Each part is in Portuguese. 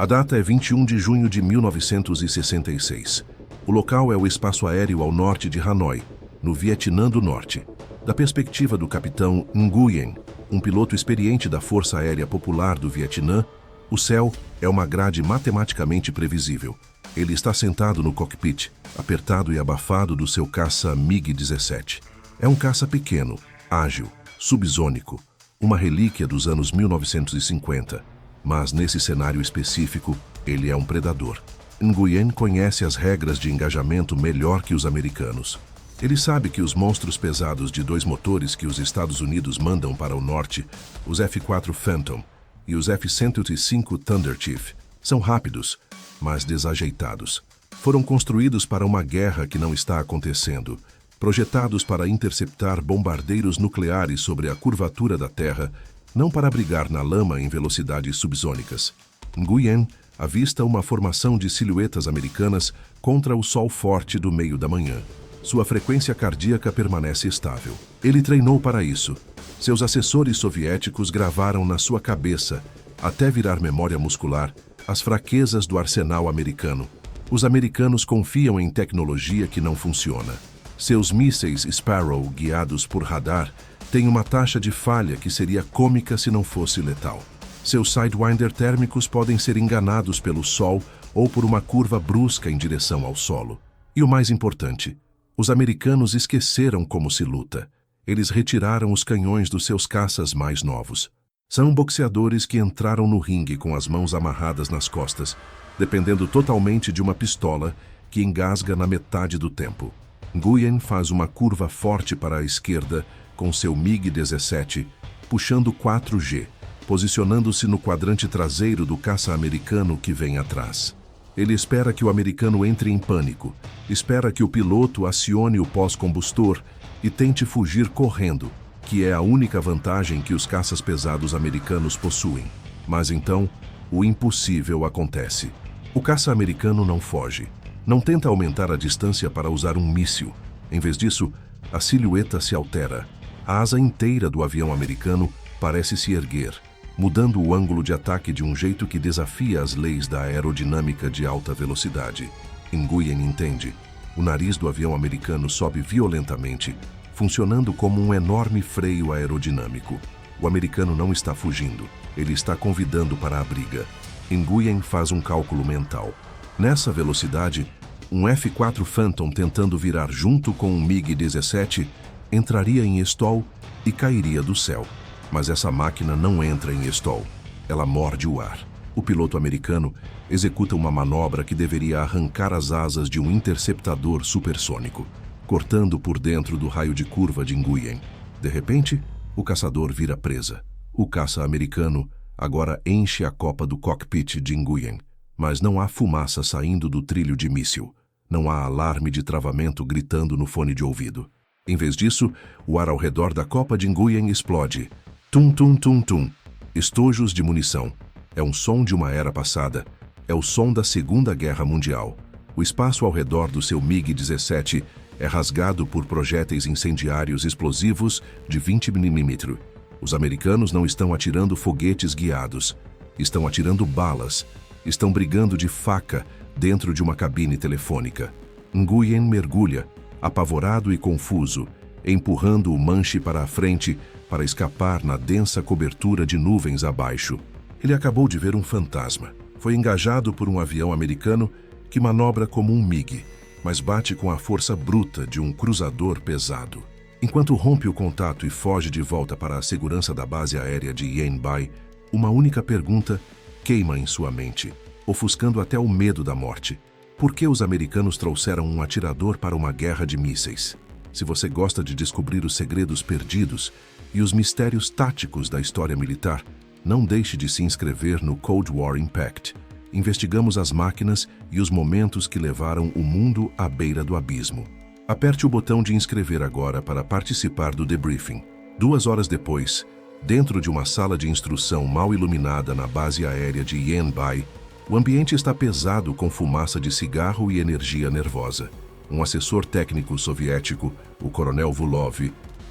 A data é 21 de junho de 1966. O local é o espaço aéreo ao norte de Hanoi, no Vietnã do Norte. Da perspectiva do capitão Nguyen, um piloto experiente da Força Aérea Popular do Vietnã, o céu é uma grade matematicamente previsível. Ele está sentado no cockpit, apertado e abafado do seu caça MiG-17. É um caça pequeno, ágil, subsônico, uma relíquia dos anos 1950. Mas nesse cenário específico, ele é um predador. Nguyen conhece as regras de engajamento melhor que os americanos. Ele sabe que os monstros pesados de 2 motores que os Estados Unidos mandam para o norte, os F-4 Phantom e os F-105 Thunder Chief, são rápidos, mas desajeitados. Foram construídos para uma guerra que não está acontecendo, projetados para interceptar bombardeiros nucleares sobre a curvatura da Terra, não para brigar na lama em velocidades subsônicas. Nguyen avista uma formação de silhuetas americanas contra o sol forte do meio da manhã. Sua frequência cardíaca permanece estável. Ele treinou para isso. Seus assessores soviéticos gravaram na sua cabeça, até virar memória muscular, as fraquezas do arsenal americano. Os americanos confiam em tecnologia que não funciona. Seus mísseis Sparrow, guiados por radar, têm uma taxa de falha que seria cômica se não fosse letal. Seus Sidewinder térmicos podem ser enganados pelo sol ou por uma curva brusca em direção ao solo. E o mais importante, os americanos esqueceram como se luta. Eles retiraram os canhões dos seus caças mais novos. São boxeadores que entraram no ringue com as mãos amarradas nas costas, dependendo totalmente de uma pistola que engasga na metade do tempo. Nguyen faz uma curva forte para a esquerda com seu MiG-17, puxando 4G, posicionando-se no quadrante traseiro do caça americano que vem atrás. Ele espera que o americano entre em pânico, espera que o piloto acione o pós-combustor e tente fugir correndo, que é a única vantagem que os caças pesados americanos possuem. Mas então, o impossível acontece. O caça americano não foge. Não tenta aumentar a distância para usar um míssil. Em vez disso, a silhueta se altera. A asa inteira do avião americano parece se erguer, mudando o ângulo de ataque de um jeito que desafia as leis da aerodinâmica de alta velocidade. Nguyen entende. O nariz do avião americano sobe violentamente, funcionando como um enorme freio aerodinâmico. O americano não está fugindo, ele está convidando para a briga. Nguyen faz um cálculo mental. Nessa velocidade, um F-4 Phantom tentando virar junto com um MiG-17 entraria em stall e cairia do céu. Mas essa máquina não entra em stall. Ela morde o ar. O piloto americano executa uma manobra que deveria arrancar as asas de um interceptador supersônico, cortando por dentro do raio de curva de Nguyen. De repente, o caçador vira presa. O caça americano agora enche a copa do cockpit de Nguyen. Mas não há fumaça saindo do trilho de míssil. Não há alarme de travamento gritando no fone de ouvido. Em vez disso, o ar ao redor da copa de Nguyen explode. Tum, tum, tum, tum. Estojos de munição. É um som de uma era passada. É o som da Segunda Guerra Mundial. O espaço ao redor do seu MiG-17 é rasgado por projéteis incendiários explosivos de 20 mm. Os americanos não estão atirando foguetes guiados. Estão atirando balas. Estão brigando de faca dentro de uma cabine telefônica. Nguyen mergulha, apavorado e confuso, empurrando o manche para a frente para escapar na densa cobertura de nuvens abaixo. Ele acabou de ver um fantasma. Foi engajado por um avião americano que manobra como um MiG, mas bate com a força bruta de um cruzador pesado. Enquanto rompe o contato e foge de volta para a segurança da base aérea de Yen Bai, uma única pergunta queima em sua mente, ofuscando até o medo da morte. Por que os americanos trouxeram um atirador para uma guerra de mísseis? Se você gosta de descobrir os segredos perdidos e os mistérios táticos da história militar, não deixe de se inscrever no Cold War Impact. Investigamos as máquinas e os momentos que levaram o mundo à beira do abismo. Aperte o botão de inscrever agora para participar do debriefing. 2 horas depois, dentro de uma sala de instrução mal iluminada na base aérea de Yen Bai, o ambiente está pesado com fumaça de cigarro e energia nervosa. Um assessor técnico soviético, o coronel Vulov,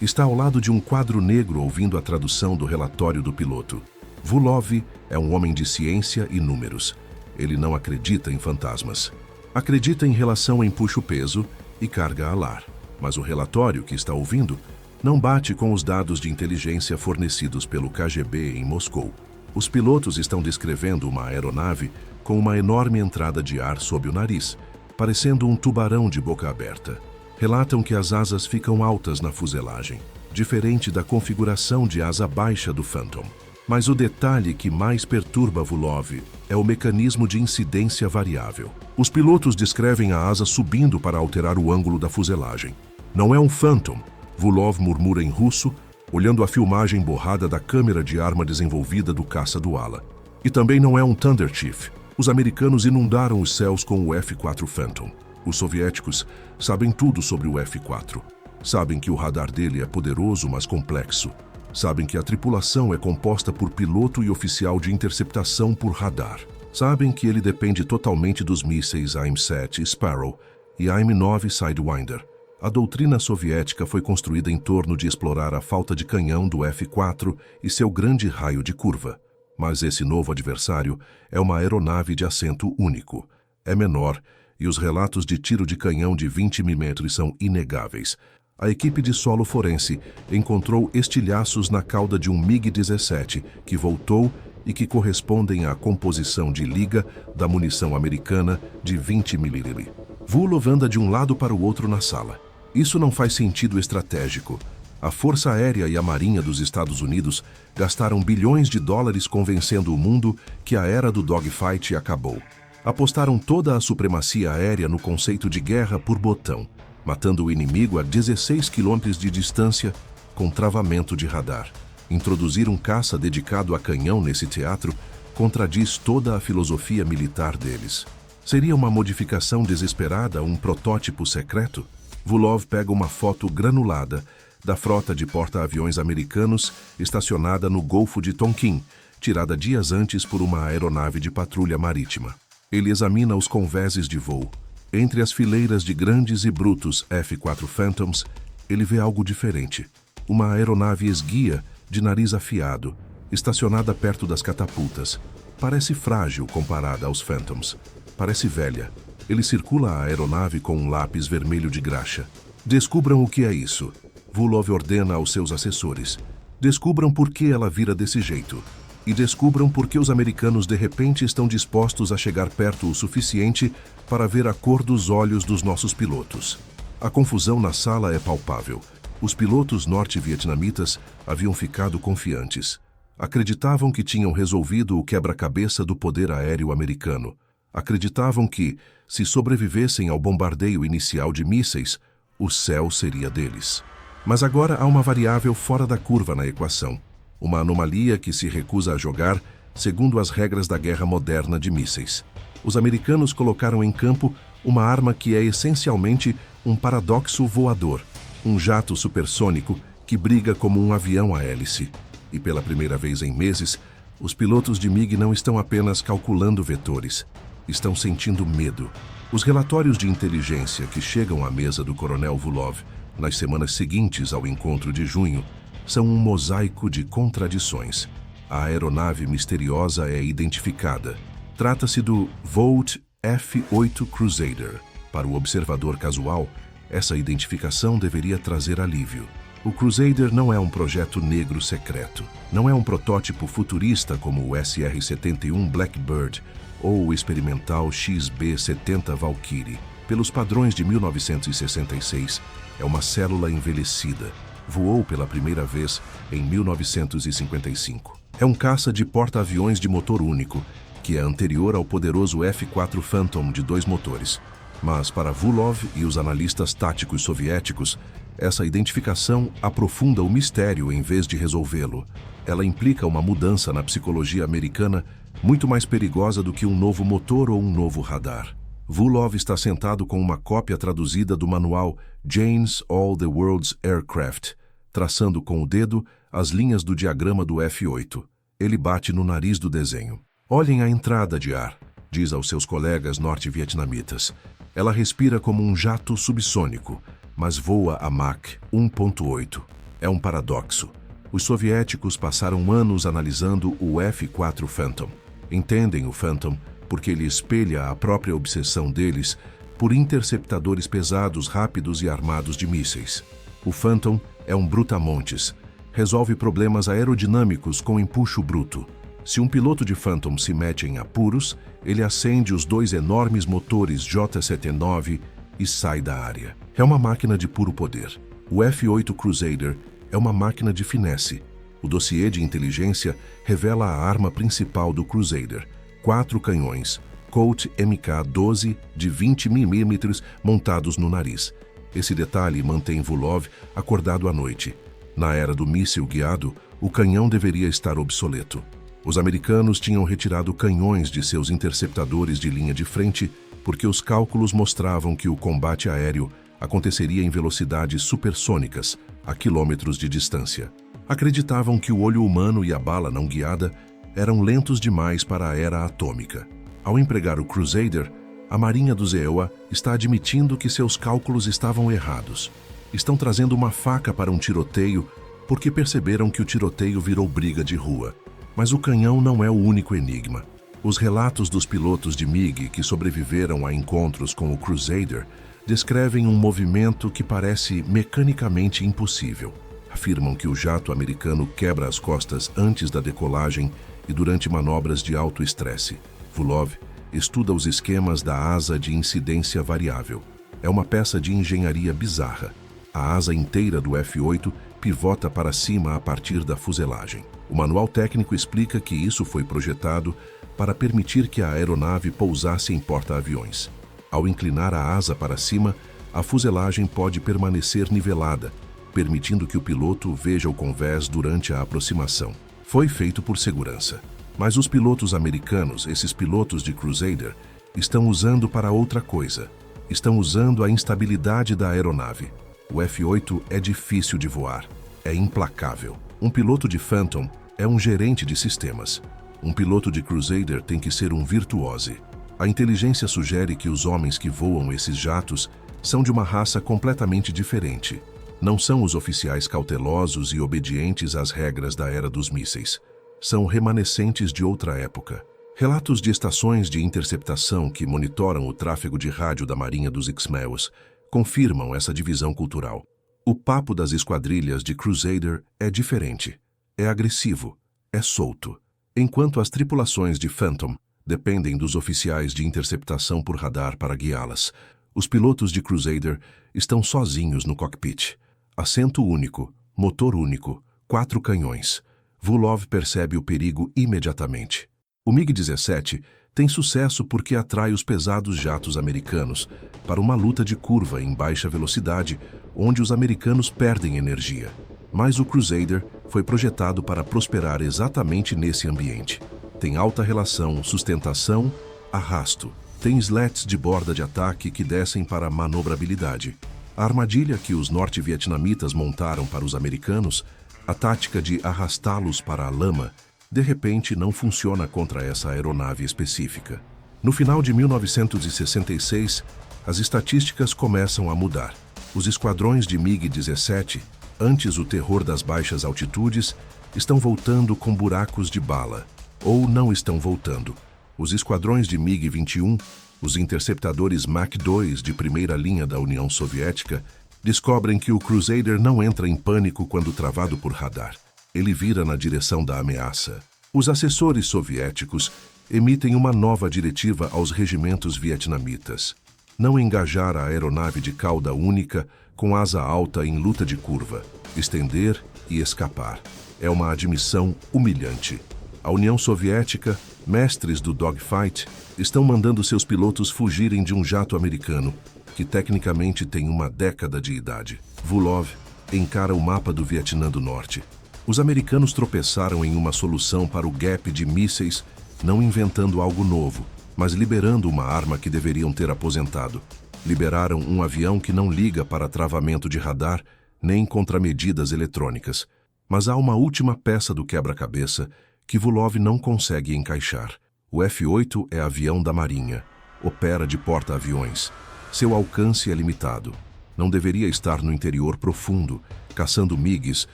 está ao lado de um quadro negro ouvindo a tradução do relatório do piloto. Vulov é um homem de ciência e números. Ele não acredita em fantasmas. Acredita em relação empuxo-peso e carga alar. Mas o relatório que está ouvindo não bate com os dados de inteligência fornecidos pelo KGB em Moscou. Os pilotos estão descrevendo uma aeronave com uma enorme entrada de ar sob o nariz, parecendo um tubarão de boca aberta. Relatam que as asas ficam altas na fuselagem, diferente da configuração de asa baixa do Phantom. Mas o detalhe que mais perturba Vulov é o mecanismo de incidência variável. Os pilotos descrevem a asa subindo para alterar o ângulo da fuselagem. Não é um Phantom, Vulov murmura em russo, olhando a filmagem borrada da câmera de arma desenvolvida do caça do ala. E também não é um Thunder Chief. Os americanos inundaram os céus com o F-4 Phantom. Os soviéticos sabem tudo sobre o F-4. Sabem que o radar dele é poderoso, mas complexo. Sabem que a tripulação é composta por piloto e oficial de interceptação por radar. Sabem que ele depende totalmente dos mísseis AIM-7 Sparrow e AIM-9 Sidewinder. A doutrina soviética foi construída em torno de explorar a falta de canhão do F-4 e seu grande raio de curva. Mas esse novo adversário é uma aeronave de assento único. É menor e os relatos de tiro de canhão de 20 mm são inegáveis. A equipe de solo forense encontrou estilhaços na cauda de um MiG-17 que voltou e que correspondem à composição de liga da munição americana de 20 mm. Vulov anda de um lado para o outro na sala. Isso não faz sentido estratégico. A Força Aérea e a Marinha dos Estados Unidos gastaram bilhões de dólares convencendo o mundo que a era do dogfight acabou. Apostaram toda a supremacia aérea no conceito de guerra por botão, matando o inimigo a 16 quilômetros de distância com travamento de radar. Introduzir um caça dedicado a canhão nesse teatro contradiz toda a filosofia militar deles. Seria uma modificação desesperada, um protótipo secreto? Vulov pega uma foto granulada da frota de porta-aviões americanos estacionada no Golfo de Tonkin, tirada dias antes por uma aeronave de patrulha marítima. Ele examina os convéses de voo. Entre as fileiras de grandes e brutos F-4 Phantoms, ele vê algo diferente. Uma aeronave esguia, de nariz afiado, estacionada perto das catapultas. Parece frágil comparada aos Phantoms. Parece velha. Ele circula a aeronave com um lápis vermelho de graxa. Descubram o que é isso. Vulov ordena aos seus assessores. Descubram por que ela vira desse jeito. E descubram por que os americanos de repente estão dispostos a chegar perto o suficiente para ver a cor dos olhos dos nossos pilotos. A confusão na sala é palpável. Os pilotos norte-vietnamitas haviam ficado confiantes. Acreditavam que tinham resolvido o quebra-cabeça do poder aéreo americano. Acreditavam que, se sobrevivessem ao bombardeio inicial de mísseis, o céu seria deles. Mas agora há uma variável fora da curva na equação. Uma anomalia que se recusa a jogar segundo as regras da guerra moderna de mísseis. Os americanos colocaram em campo uma arma que é essencialmente um paradoxo voador, um jato supersônico que briga como um avião à hélice. E pela primeira vez em meses, os pilotos de MiG não estão apenas calculando vetores, estão sentindo medo. Os relatórios de inteligência que chegam à mesa do coronel Vulov nas semanas seguintes ao encontro de junho são um mosaico de contradições. A aeronave misteriosa é identificada. Trata-se do Volt F-8 Crusader. Para o observador casual, essa identificação deveria trazer alívio. O Crusader não é um projeto negro secreto. Não é um protótipo futurista como o SR-71 Blackbird ou o experimental XB-70 Valkyrie. Pelos padrões de 1966, é uma célula envelhecida. Voou pela primeira vez em 1955. É um caça de porta-aviões de motor único, que é anterior ao poderoso F-4 Phantom de 2 motores. Mas para Vulov e os analistas táticos soviéticos, essa identificação aprofunda o mistério em vez de resolvê-lo. Ela implica uma mudança na psicologia americana muito mais perigosa do que um novo motor ou um novo radar. Vulov está sentado com uma cópia traduzida do manual Jane's All the World's Aircraft, traçando com o dedo as linhas do diagrama do F-8. Ele bate no nariz do desenho. Olhem a entrada de ar, diz aos seus colegas norte-vietnamitas. Ela respira como um jato subsônico, mas voa a Mach 1.8. É um paradoxo. Os soviéticos passaram anos analisando o F-4 Phantom. Entendem o Phantom porque ele espelha a própria obsessão deles por interceptadores pesados, rápidos e armados de mísseis. O Phantom é um brutamontes. Resolve problemas aerodinâmicos com empuxo bruto. Se um piloto de Phantom se mete em apuros, ele acende os 2 enormes motores J-79 e sai da área. É uma máquina de puro poder. O F-8 Crusader é uma máquina de finesse. O dossiê de inteligência revela a arma principal do Crusader: 4 canhões Colt Mk-12 de 20 mm montados no nariz. Esse detalhe mantém Vulov acordado à noite. Na era do míssil guiado, o canhão deveria estar obsoleto. Os americanos tinham retirado canhões de seus interceptadores de linha de frente porque os cálculos mostravam que o combate aéreo aconteceria em velocidades supersônicas, a quilômetros de distância. Acreditavam que o olho humano e a bala não guiada eram lentos demais para a era atômica. Ao empregar o Crusader, a Marinha dos EUA está admitindo que seus cálculos estavam errados. Estão trazendo uma faca para um tiroteio porque perceberam que o tiroteio virou briga de rua. Mas o canhão não é o único enigma. Os relatos dos pilotos de MiG que sobreviveram a encontros com o Crusader descrevem um movimento que parece mecanicamente impossível. Afirmam que o jato americano quebra as costas antes da decolagem e durante manobras de alto estresse. Vulov estuda os esquemas da asa de incidência variável. É uma peça de engenharia bizarra. A asa inteira do F-8 pivota para cima a partir da fuselagem. O manual técnico explica que isso foi projetado para permitir que a aeronave pousasse em porta-aviões. Ao inclinar a asa para cima, a fuselagem pode permanecer nivelada, permitindo que o piloto veja o convés durante a aproximação. Foi feito por segurança. Mas os pilotos americanos, esses pilotos de Crusader, estão usando para outra coisa. Estão usando a instabilidade da aeronave. O F-8 é difícil de voar. É implacável. Um piloto de Phantom é um gerente de sistemas. Um piloto de Crusader tem que ser um virtuose. A inteligência sugere que os homens que voam esses jatos são de uma raça completamente diferente. Não são os oficiais cautelosos e obedientes às regras da era dos mísseis. São remanescentes de outra época. Relatos de estações de interceptação que monitoram o tráfego de rádio da Marinha dos Ixmeus confirmam essa divisão cultural. O papo das esquadrilhas de Crusader é diferente. É agressivo. É solto. Enquanto as tripulações de Phantom dependem dos oficiais de interceptação por radar para guiá-las, os pilotos de Crusader estão sozinhos no cockpit. Assento único, motor único, 4 canhões. Vulov percebe o perigo imediatamente. O MiG-17 tem sucesso porque atrai os pesados jatos americanos para uma luta de curva em baixa velocidade, onde os americanos perdem energia. Mas o Crusader foi projetado para prosperar exatamente nesse ambiente. Tem alta relação sustentação, arrasto. Tem slats de borda de ataque que descem para manobrabilidade. A armadilha que os norte-vietnamitas montaram para os americanos, a tática de arrastá-los para a lama, de repente não funciona contra essa aeronave específica. No final de 1966, as estatísticas começam a mudar. Os esquadrões de MiG-17, antes o terror das baixas altitudes, estão voltando com buracos de bala. Ou não estão voltando. Os esquadrões de MiG-21, os interceptadores Mach-2 de primeira linha da União Soviética, descobrem que o Crusader não entra em pânico quando travado por radar. Ele vira na direção da ameaça. Os assessores soviéticos emitem uma nova diretiva aos regimentos vietnamitas: não engajar a aeronave de cauda única com asa alta em luta de curva, estender e escapar. É uma admissão humilhante. A União Soviética, mestres do dogfight, estão mandando seus pilotos fugirem de um jato americano, que tecnicamente tem uma década de idade. Vulov encara o mapa do Vietnã do Norte. Os americanos tropeçaram em uma solução para o gap de mísseis, não inventando algo novo, mas liberando uma arma que deveriam ter aposentado. Liberaram um avião que não liga para travamento de radar, nem contramedidas eletrônicas. Mas há uma última peça do quebra-cabeça que Vulov não consegue encaixar. O F-8 é avião da Marinha. Opera de porta-aviões. Seu alcance é limitado. Não deveria estar no interior profundo, caçando MiGs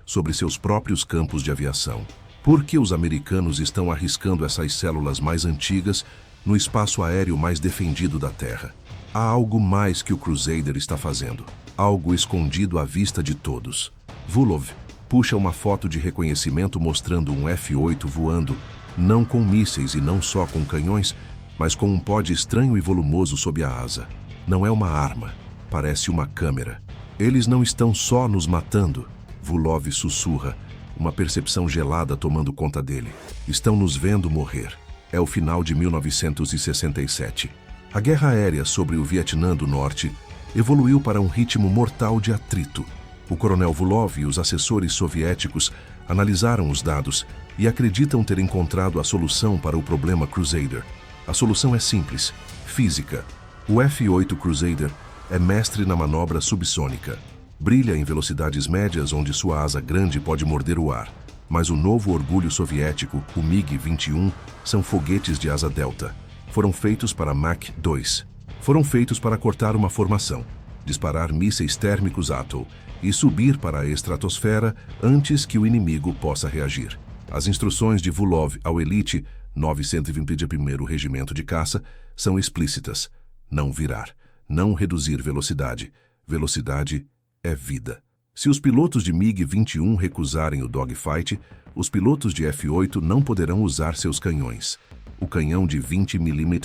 sobre seus próprios campos de aviação. Por que os americanos estão arriscando essas células mais antigas no espaço aéreo mais defendido da Terra. Há algo mais que o Crusader está fazendo. Algo escondido à vista de todos. Vulov puxa uma foto de reconhecimento mostrando um F-8 voando, não com mísseis e não só com canhões, mas com um pod estranho e volumoso sob a asa. Não é uma arma, parece uma câmera. Eles não estão só nos matando, Vulov sussurra, uma percepção gelada tomando conta dele. Estão nos vendo morrer. É o final de 1967. A guerra aérea sobre o Vietnã do Norte evoluiu para um ritmo mortal de atrito. O coronel Vulov e os assessores soviéticos analisaram os dados e acreditam ter encontrado a solução para o problema Crusader. A solução é simples, física. O F-8 Crusader é mestre na manobra subsônica. Brilha em velocidades médias onde sua asa grande pode morder o ar. Mas o novo orgulho soviético, o MiG-21, são foguetes de asa delta. Foram feitos para Mach 2. Foram feitos para cortar uma formação, disparar mísseis térmicos Atoll e subir para a estratosfera antes que o inimigo possa reagir. As instruções de Vulov ao Elite 921º Regimento de Caça são explícitas. Não virar, não reduzir velocidade. Velocidade é vida. Se os pilotos de MiG-21 recusarem o dogfight, os pilotos de F-8 não poderão usar seus canhões. O canhão de 20 mm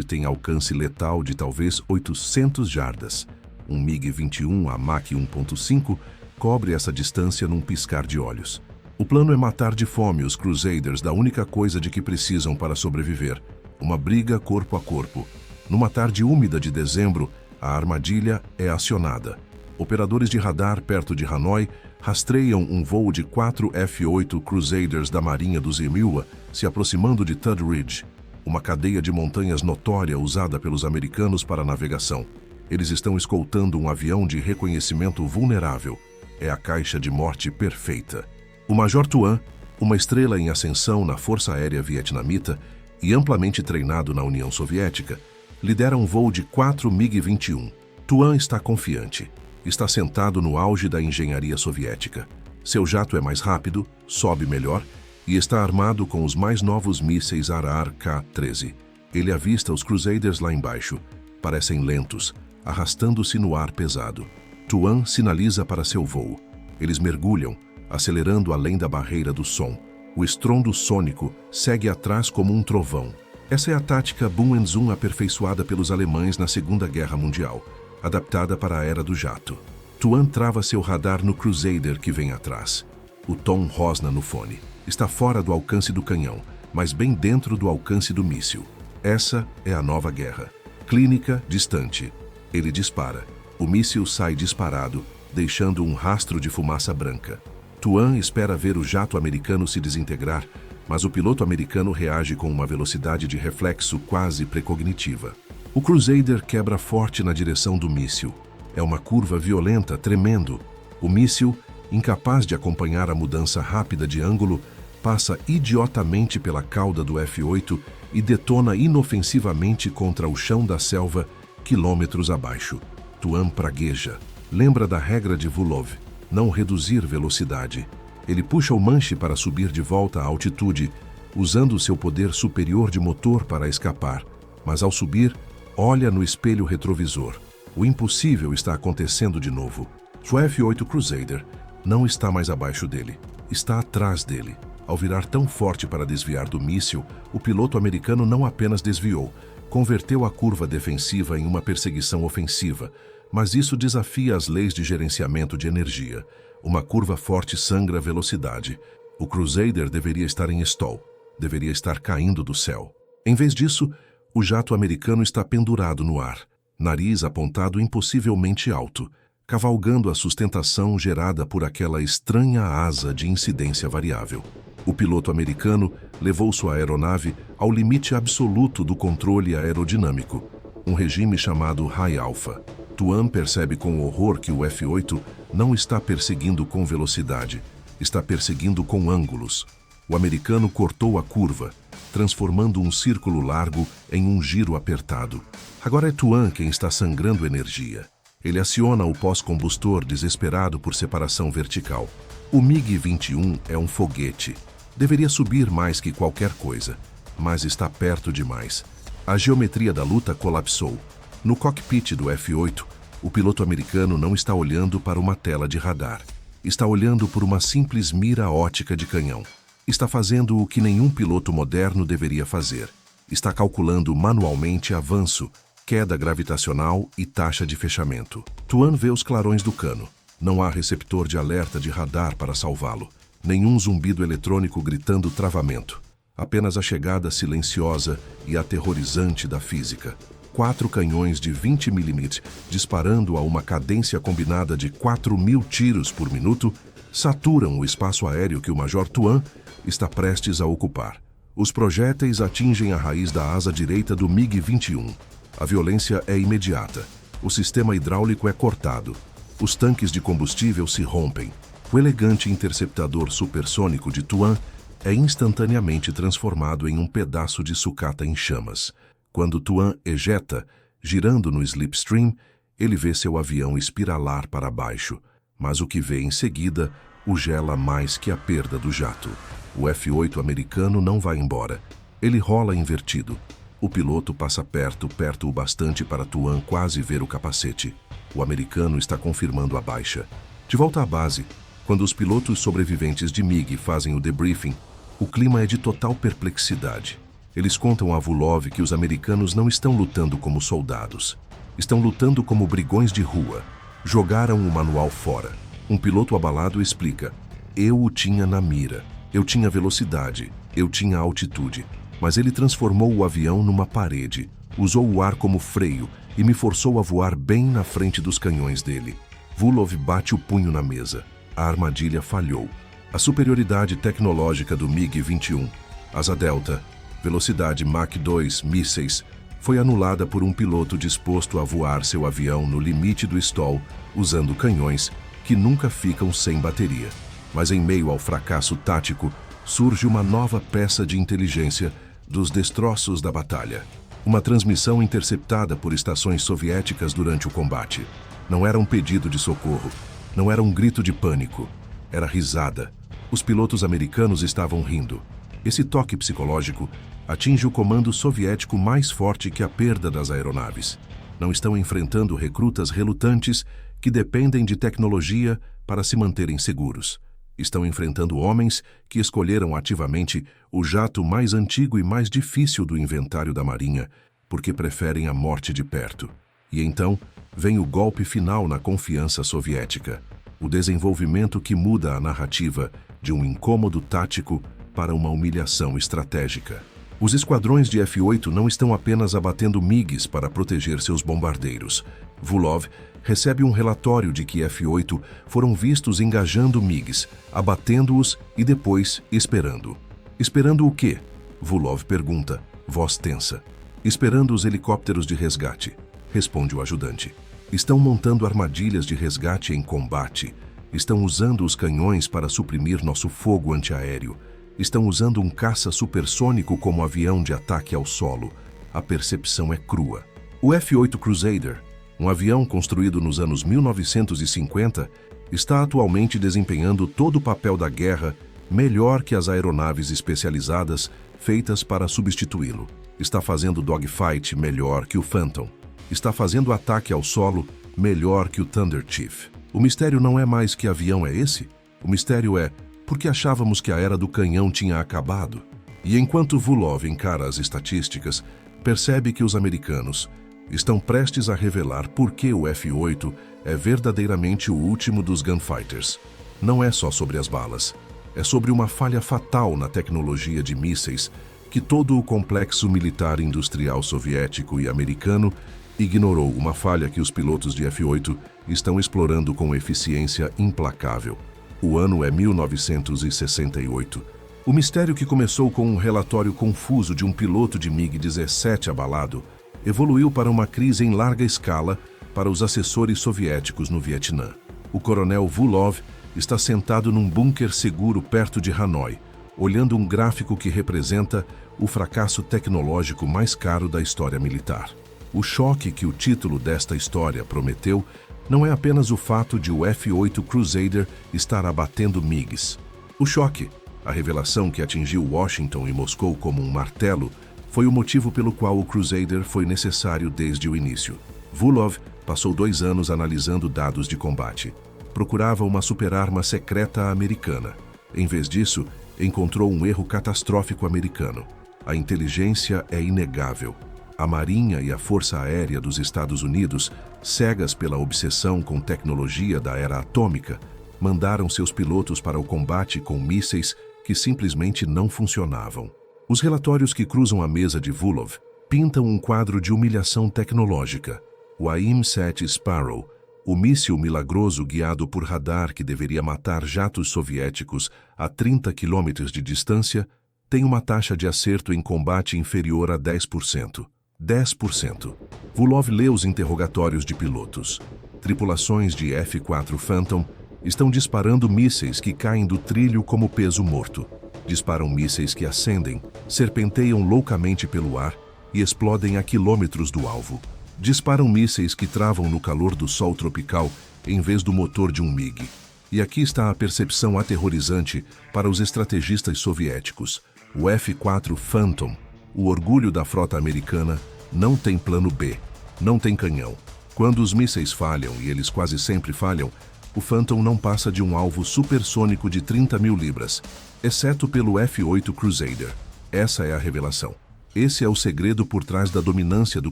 tem alcance letal de talvez 800 jardas. Um MiG-21 a Mach 1.5 cobre essa distância num piscar de olhos. O plano é matar de fome os Crusaders da única coisa de que precisam para sobreviver: uma briga corpo a corpo. Numa tarde úmida de dezembro, a armadilha é acionada. Operadores de radar perto de Hanoi rastreiam um voo de 4 F-8 Crusaders da Marinha dos Emiwa se aproximando de Tud Ridge, uma cadeia de montanhas notória usada pelos americanos para navegação. Eles estão escoltando um avião de reconhecimento vulnerável. É a caixa de morte perfeita. O Major Tuan, uma estrela em ascensão na Força Aérea Vietnamita e amplamente treinado na União Soviética, lidera um voo de 4 MiG-21. Tuan está confiante. Está sentado no auge da engenharia soviética. Seu jato é mais rápido, sobe melhor e está armado com os mais novos mísseis Arar K-13. Ele avista os Crusaders lá embaixo. Parecem lentos, arrastando-se no ar pesado. Tuan sinaliza para seu voo. Eles mergulham, acelerando além da barreira do som. O estrondo sônico segue atrás como um trovão. Essa é a tática Boom and Zoom aperfeiçoada pelos alemães na Segunda Guerra Mundial, adaptada para a era do jato. Tuan trava seu radar no Crusader que vem atrás. O tom rosna no fone. Está fora do alcance do canhão, mas bem dentro do alcance do míssil. Essa é a nova guerra. Clínica distante. Ele dispara. O míssil sai disparado, deixando um rastro de fumaça branca. Tuan espera ver o jato americano se desintegrar, mas o piloto americano reage com uma velocidade de reflexo quase precognitiva. O Crusader quebra forte na direção do míssil. É uma curva violenta, tremendo. O míssil, incapaz de acompanhar a mudança rápida de ângulo, passa idiotamente pela cauda do F-8 e detona inofensivamente contra o chão da selva, quilômetros abaixo. Tuan pragueja. Lembra da regra de Vulov: não reduzir velocidade. Ele puxa o manche para subir de volta à altitude, usando seu poder superior de motor para escapar. Mas ao subir, olha no espelho retrovisor. O impossível está acontecendo de novo. O F-8 Crusader não está mais abaixo dele, está atrás dele. Ao virar tão forte para desviar do míssil, o piloto americano não apenas desviou, converteu a curva defensiva em uma perseguição ofensiva, mas isso desafia as leis de gerenciamento de energia. Uma curva forte sangra velocidade. O Crusader deveria estar em stall, deveria estar caindo do céu. Em vez disso, o jato americano está pendurado no ar, nariz apontado impossivelmente alto, cavalgando a sustentação gerada por aquela estranha asa de incidência variável. O piloto americano levou sua aeronave ao limite absoluto do controle aerodinâmico, um regime chamado High Alpha. Tuan percebe com horror que o F-8 não está perseguindo com velocidade, está perseguindo com ângulos. O americano cortou a curva, transformando um círculo largo em um giro apertado. Agora é Tuan quem está sangrando energia. Ele aciona o pós-combustor desesperado por separação vertical. O MiG-21 é um foguete. Deveria subir mais que qualquer coisa, mas está perto demais. A geometria da luta colapsou. No cockpit do F-8, o piloto americano não está olhando para uma tela de radar. Está olhando por uma simples mira ótica de canhão. Está fazendo o que nenhum piloto moderno deveria fazer. Está calculando manualmente avanço, queda gravitacional e taxa de fechamento. Tuan vê os clarões do cano. Não há receptor de alerta de radar para salvá-lo. Nenhum zumbido eletrônico gritando travamento. Apenas a chegada silenciosa e aterrorizante da física. 4 canhões de 20 mm disparando a uma cadência combinada de 4.000 tiros por minuto saturam o espaço aéreo que o Major Tuan está prestes a ocupar. Os projéteis atingem a raiz da asa direita do MiG-21. A violência é imediata. O sistema hidráulico é cortado. Os tanques de combustível se rompem. O elegante interceptador supersônico de Tuan é instantaneamente transformado em um pedaço de sucata em chamas. Quando Tuan ejeta, girando no slipstream, ele vê seu avião espiralar para baixo, mas o que vê em seguida o gela mais que a perda do jato. O F-8 americano não vai embora. Ele rola invertido. O piloto passa perto o bastante para Tuan quase ver o capacete. O americano está confirmando a baixa. De volta à base, quando os pilotos sobreviventes de MiG fazem o debriefing, o clima é de total perplexidade. Eles contam a Vulov que os americanos não estão lutando como soldados. Estão lutando como brigões de rua. Jogaram o manual fora. Um piloto abalado explica: "Eu o tinha na mira. Eu tinha velocidade. Eu tinha altitude. Mas ele transformou o avião numa parede. Usou o ar como freio e me forçou a voar bem na frente dos canhões dele." Vulov bate o punho na mesa. A armadilha falhou. A superioridade tecnológica do MiG-21, asa delta, velocidade Mach 2, mísseis, foi anulada por um piloto disposto a voar seu avião no limite do stall, usando canhões que nunca ficam sem bateria. Mas em meio ao fracasso tático, surge uma nova peça de inteligência dos destroços da batalha. Uma transmissão interceptada por estações soviéticas durante o combate. Não era um pedido de socorro. Não era um grito de pânico. Era risada. Os pilotos americanos estavam rindo. Esse toque psicológico atinge o comando soviético mais forte que a perda das aeronaves. Não estão enfrentando recrutas relutantes que dependem de tecnologia para se manterem seguros. Estão enfrentando homens que escolheram ativamente o jato mais antigo e mais difícil do inventário da Marinha, porque preferem a morte de perto. E então vem o golpe final na confiança soviética. O desenvolvimento que muda a narrativa de um incômodo tático para uma humilhação estratégica. Os esquadrões de F-8 não estão apenas abatendo MiGs para proteger seus bombardeiros. Vulov recebe um relatório de que F-8 foram vistos engajando MiGs, abatendo-os e depois esperando. Esperando o quê? Vulov pergunta, voz tensa. Esperando os helicópteros de resgate, responde o ajudante. Estão montando armadilhas de resgate em combate. Estão usando os canhões para suprimir nosso fogo antiaéreo. Estão usando um caça supersônico como avião de ataque ao solo. A percepção é crua. O F-8 Crusader, um avião construído nos anos 1950, está atualmente desempenhando todo o papel da guerra melhor que as aeronaves especializadas feitas para substituí-lo. Está fazendo dogfight melhor que o Phantom. Está fazendo ataque ao solo melhor que o Thunder Chief. O mistério não é mais que avião é esse? O mistério é porque achávamos que a era do canhão tinha acabado. E enquanto Vulov encara as estatísticas, percebe que os americanos estão prestes a revelar por que o F-8 é verdadeiramente o último dos gunfighters. Não é só sobre as balas. É sobre uma falha fatal na tecnologia de mísseis que todo o complexo militar industrial soviético e americano ignorou, uma falha que os pilotos de F-8 estão explorando com eficiência implacável. O ano é 1968. O mistério que começou com um relatório confuso de um piloto de MiG-17 abalado evoluiu para uma crise em larga escala para os assessores soviéticos no Vietnã. O coronel Vulov está sentado num bunker seguro perto de Hanoi, olhando um gráfico que representa o fracasso tecnológico mais caro da história militar. O choque que o título desta história prometeu não é apenas o fato de o F-8 Crusader estar abatendo MiGs. O choque, a revelação que atingiu Washington e Moscou como um martelo, Foi o motivo pelo qual o Crusader foi necessário desde o início. Vulov passou 2 anos analisando dados de combate. Procurava uma superarma secreta americana. Em vez disso, encontrou um erro catastrófico americano. A inteligência é inegável. A Marinha e a Força Aérea dos Estados Unidos, cegas pela obsessão com tecnologia da era atômica, mandaram seus pilotos para o combate com mísseis que simplesmente não funcionavam. Os relatórios que cruzam a mesa de Vulov pintam um quadro de humilhação tecnológica. O AIM-7 Sparrow, o míssil milagroso guiado por radar que deveria matar jatos soviéticos a 30 quilômetros de distância, tem uma taxa de acerto em combate inferior a 10%. 10%. Vulov lê os interrogatórios de pilotos. Tripulações de F-4 Phantom estão disparando mísseis que caem do trilho como peso morto. Disparam mísseis que ascendem, serpenteiam loucamente pelo ar e explodem a quilômetros do alvo. Disparam mísseis que travam no calor do sol tropical em vez do motor de um MiG. E aqui está a percepção aterrorizante para os estrategistas soviéticos. O F-4 Phantom, o orgulho da frota americana, não tem plano B, não tem canhão. Quando os mísseis falham, e eles quase sempre falham, o Phantom não passa de um alvo supersônico de 30 mil libras, exceto pelo F-8 Crusader. Essa é a revelação. Esse é o segredo por trás da dominância do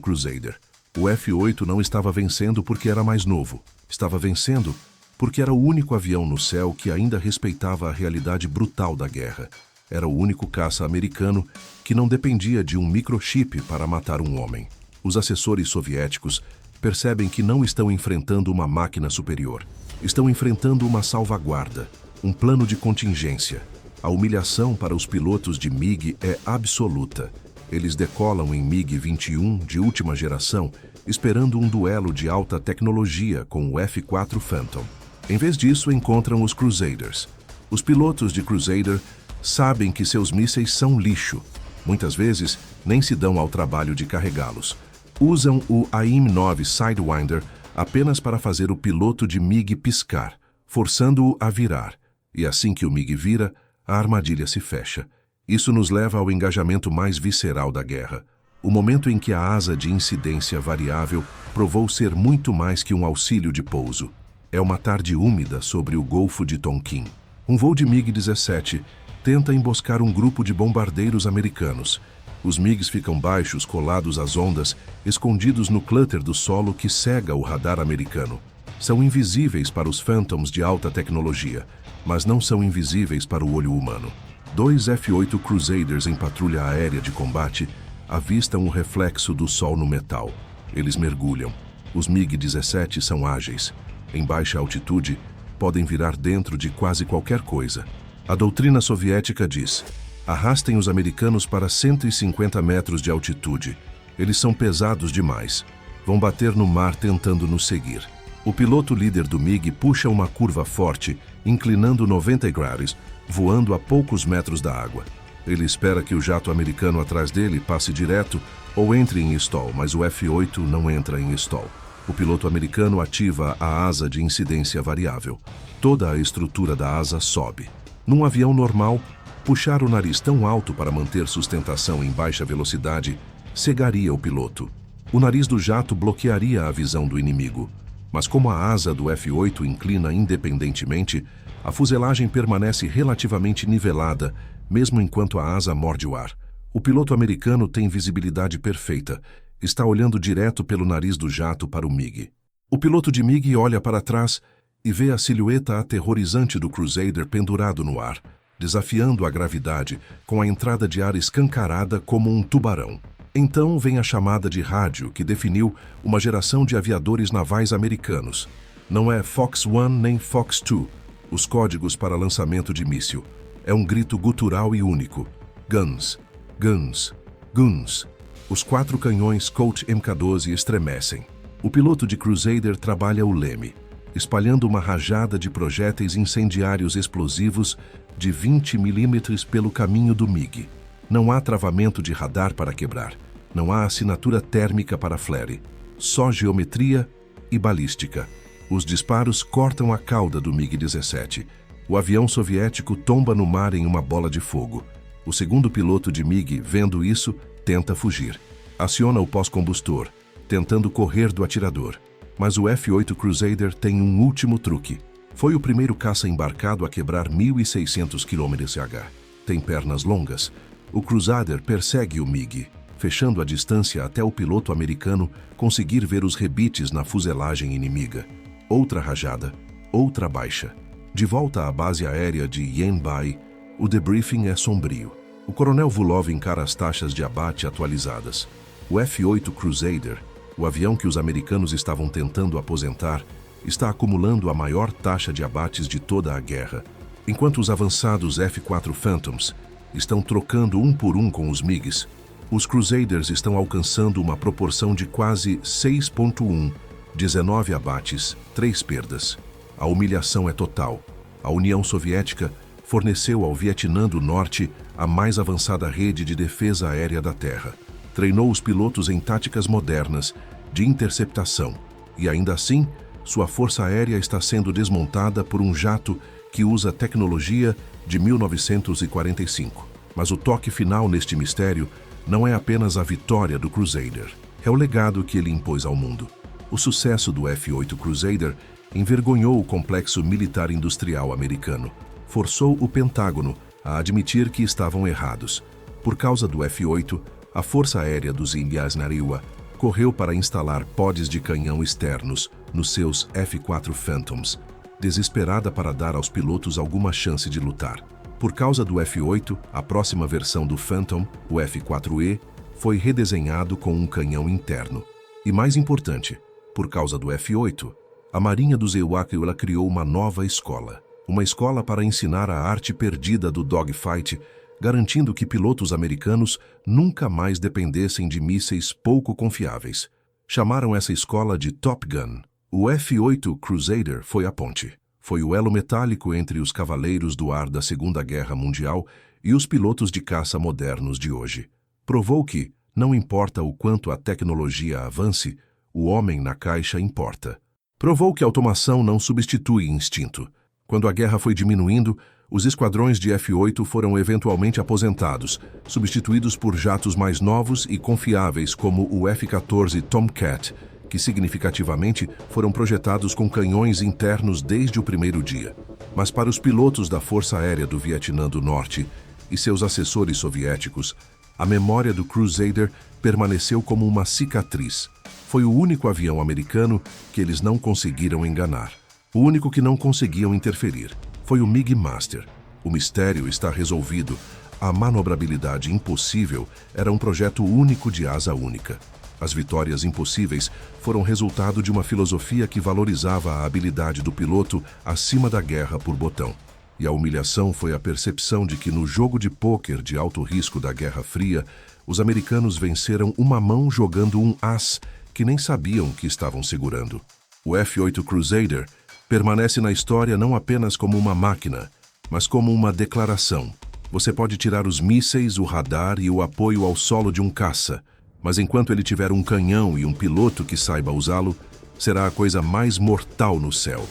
Crusader. O F-8 não estava vencendo porque era mais novo. Estava vencendo porque era o único avião no céu que ainda respeitava a realidade brutal da guerra. Era o único caça americano que não dependia de um microchip para matar um homem. Os assessores soviéticos percebem que não estão enfrentando uma máquina superior. Estão enfrentando uma salvaguarda, um plano de contingência. A humilhação para os pilotos de MiG é absoluta. Eles decolam em MiG-21 de última geração, esperando um duelo de alta tecnologia com o F-4 Phantom. Em vez disso, encontram os Crusaders. Os pilotos de Crusader sabem que seus mísseis são lixo. Muitas vezes, nem se dão ao trabalho de carregá-los. Usam o AIM-9 Sidewinder apenas para fazer o piloto de MiG piscar, forçando-o a virar. E assim que o MiG vira, a armadilha se fecha. Isso nos leva ao engajamento mais visceral da guerra. O momento em que a asa de incidência variável provou ser muito mais que um auxílio de pouso. É uma tarde úmida sobre o Golfo de Tonkin. Um voo de MiG-17 tenta emboscar um grupo de bombardeiros americanos. Os MiGs ficam baixos, colados às ondas, escondidos no clutter do solo que cega o radar americano. São invisíveis para os Phantoms de alta tecnologia, mas não são invisíveis para o olho humano. 2 F-8 Crusaders em patrulha aérea de combate avistam o reflexo do sol no metal. Eles mergulham. Os MiG-17 são ágeis. Em baixa altitude, podem virar dentro de quase qualquer coisa. A doutrina soviética diz: arrastem os americanos para 150 metros de altitude. Eles são pesados demais. Vão bater no mar tentando nos seguir. O piloto líder do MiG puxa uma curva forte, inclinando 90 graus, voando a poucos metros da água. Ele espera que o jato americano atrás dele passe direto ou entre em stall, mas o F-8 não entra em stall. O piloto americano ativa a asa de incidência variável. Toda a estrutura da asa sobe. Num avião normal, puxar o nariz tão alto para manter sustentação em baixa velocidade cegaria o piloto. O nariz do jato bloquearia a visão do inimigo. Mas como a asa do F-8 inclina independentemente, a fuselagem permanece relativamente nivelada, mesmo enquanto a asa morde o ar. O piloto americano tem visibilidade perfeita. Está olhando direto pelo nariz do jato para o MiG. O piloto de MiG olha para trás e vê a silhueta aterrorizante do Crusader pendurado no ar, desafiando a gravidade, com a entrada de ar escancarada como um tubarão. Então vem a chamada de rádio que definiu uma geração de aviadores navais americanos. Não é Fox 1 nem Fox 2, os códigos para lançamento de míssil. É um grito gutural e único. Guns, guns, guns. Os 4 canhões Colt Mk-12 estremecem. O piloto de Crusader trabalha o leme, espalhando uma rajada de projéteis incendiários explosivos de 20 milímetros pelo caminho do MiG. Não há travamento de radar para quebrar. Não há assinatura térmica para flare. Só geometria e balística. Os disparos cortam a cauda do MiG-17. O avião soviético tomba no mar em uma bola de fogo. O segundo piloto de MiG, vendo isso, tenta fugir. Aciona o pós-combustor, tentando correr do atirador. Mas o F-8 Crusader tem um último truque. Foi o primeiro caça embarcado a quebrar 1.600 km/h. Tem pernas longas. O Crusader persegue o MiG, fechando a distância até o piloto americano conseguir ver os rebites na fuselagem inimiga. Outra rajada, outra baixa. De volta à base aérea de Yanbai, o debriefing é sombrio. O coronel Vulov encara as taxas de abate atualizadas. O F-8 Crusader, o avião que os americanos estavam tentando aposentar, está acumulando a maior taxa de abates de toda a guerra, enquanto os avançados F-4 Phantoms estão trocando um por um com os MiGs. Os Crusaders estão alcançando uma proporção de quase 6.1, 19 abates, 3 perdas. A humilhação é total. A União Soviética forneceu ao Vietnã do Norte a mais avançada rede de defesa aérea da Terra. Treinou os pilotos em táticas modernas de interceptação e, ainda assim, sua força aérea está sendo desmontada por um jato que usa tecnologia de 1945. Mas o toque final neste mistério não é apenas a vitória do Crusader, é o legado que ele impôs ao mundo. O sucesso do F-8 Crusader envergonhou o complexo militar-industrial americano. Forçou o Pentágono a admitir que estavam errados. Por causa do F-8, a Força Aérea dos Indias Nariwa correu para instalar pods de canhão externos nos seus F-4 Phantoms, desesperada para dar aos pilotos alguma chance de lutar. Por causa do F-8, a próxima versão do Phantom, o F-4E, foi redesenhado com um canhão interno. E mais importante, por causa do F-8, a Marinha dos Ewak criou uma nova escola. Uma escola para ensinar a arte perdida do dogfight, garantindo que pilotos americanos nunca mais dependessem de mísseis pouco confiáveis. Chamaram essa escola de Top Gun. O F-8 Crusader foi a ponte. Foi o elo metálico entre os cavaleiros do ar da Segunda Guerra Mundial e os pilotos de caça modernos de hoje. Provou que, não importa o quanto a tecnologia avance, o homem na caixa importa. Provou que a automação não substitui instinto. Quando a guerra foi diminuindo, os esquadrões de F-8 foram eventualmente aposentados, substituídos por jatos mais novos e confiáveis como o F-14 Tomcat, que significativamente foram projetados com canhões internos desde o primeiro dia. Mas para os pilotos da Força Aérea do Vietnã do Norte e seus assessores soviéticos, a memória do Crusader permaneceu como uma cicatriz. Foi o único avião americano que eles não conseguiram enganar. O único que não conseguiam interferir. Foi o MiG Master. O mistério está resolvido. A manobrabilidade impossível era um projeto único de asa única. As vitórias impossíveis foram resultado de uma filosofia que valorizava a habilidade do piloto acima da guerra por botão. E a humilhação foi a percepção de que no jogo de pôquer de alto risco da Guerra Fria, os americanos venceram uma mão jogando um as que nem sabiam que estavam segurando. O F-8 Crusader permanece na história não apenas como uma máquina, mas como uma declaração. Você pode tirar os mísseis, o radar e o apoio ao solo de um caça, mas enquanto ele tiver um canhão e um piloto que saiba usá-lo, será a coisa mais mortal no céu.